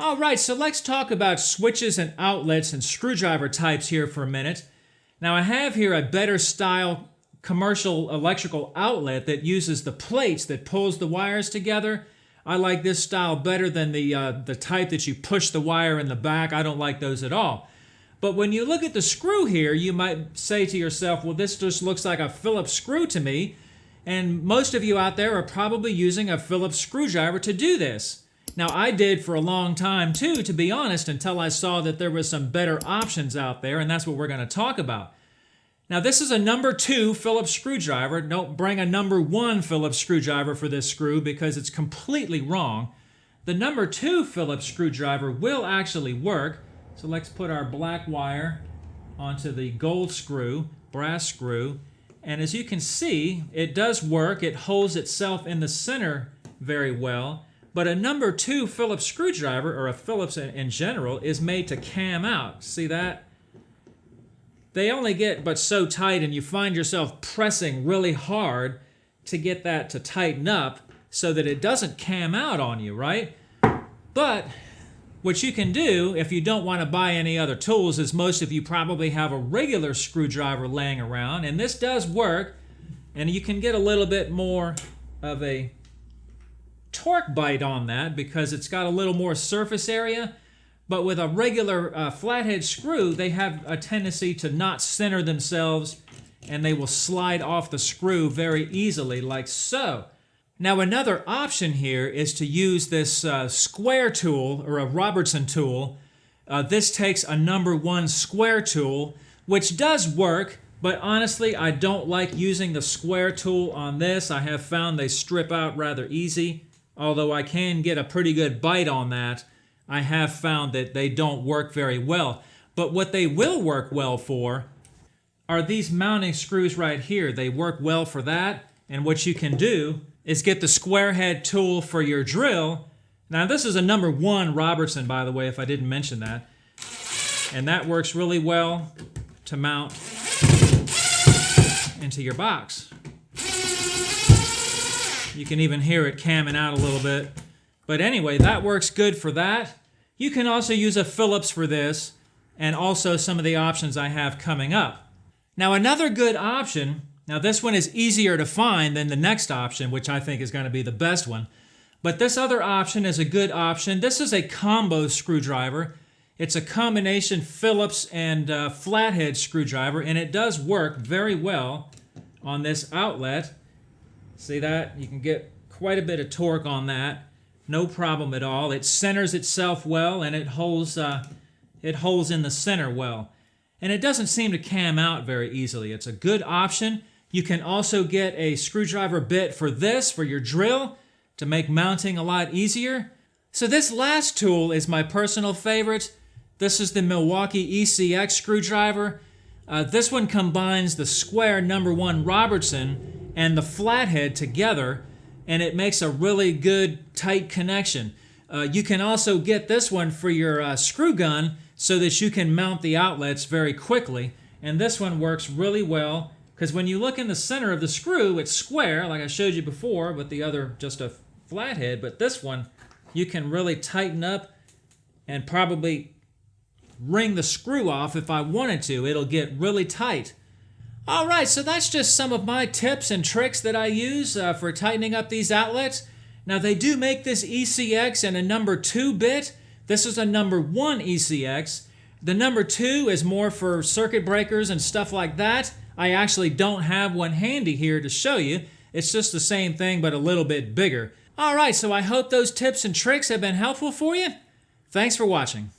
All right, so let's talk about switches and outlets and screwdriver types here for a minute. Now I have here a better style commercial electrical outlet that uses the plates that pulls the wires together. I like this style better than the type that you push the wire in the back. I don't like those at all. But when you look at the screw here, you might say to yourself, well, this just looks like a Phillips screw to me. And most of you out there are probably using a Phillips screwdriver to do this. Now, I did for a long time too, to be honest, until I saw that there was some better options out there, and that's what we're going to talk about. Now, this is a number 2 Phillips screwdriver. Don't bring a number 1 Phillips screwdriver for this screw because it's completely wrong. The number 2 Phillips screwdriver will actually work. So let's put our black wire onto the gold screw, brass screw. And as you can see, it does work. It holds itself in the center very well. But a number 2 Phillips screwdriver, or a Phillips in general, is made to cam out. See that? They only get but so tight, and you find yourself pressing really hard to get that to tighten up so that it doesn't cam out on you, right? But what you can do if you don't want to buy any other tools is most of you probably have a regular screwdriver laying around, and this does work, and you can get a little bit more of a torque bite on that because it's got a little more surface area. But with a regular flathead screw, they have a tendency to not center themselves, and they will slide off the screw very easily, like so. Now, another option here is to use this square tool, or a Robertson tool. This takes a number 1 square tool, which does work, but honestly, I don't like using the square tool on this. I have found they strip out rather easy, although I can get a pretty good bite on that. I have found that they don't work very well. But what they will work well for are these mounting screws right here. They work well for that. And what you can do is get the square head tool for your drill. Now this is a number 1 Robertson, by the way, if I didn't mention that. And that works really well to mount into your box. You can even hear it camming out a little bit. But anyway, that works good for that. You can also use a Phillips for this, and also some of the options I have coming up. Now another good option, now this one is easier to find than the next option, which I think is going to be the best one. But this other option is a good option. This is a combo screwdriver. It's a combination Phillips and flathead screwdriver, and it does work very well on this outlet. See that? You can get quite a bit of torque on that. No problem at all. It centers itself well, and it holds in the center well. And it doesn't seem to cam out very easily. It's a good option. You can also get a screwdriver bit for this, for your drill, to make mounting a lot easier. So this last tool is my personal favorite. This is the Milwaukee ECX screwdriver. This one combines the square number 1 Robertson and the flathead together, and it makes a really good tight connection. You can also get this one for your screw gun so that you can mount the outlets very quickly. And this one works really well because when you look in the center of the screw, it's square like I showed you before, but the other just a flathead. But this one you can really tighten up and probably wring the screw off if I wanted to. It'll get really tight. All right, so that's just some of my tips and tricks that I use for tightening up these outlets. Now, they do make this ECX in a number 2 bit. This is a number 1 ECX. The number 2 is more for circuit breakers and stuff like that. I actually don't have one handy here to show you. It's just the same thing, but a little bit bigger. All right, so I hope those tips and tricks have been helpful for you. Thanks for watching.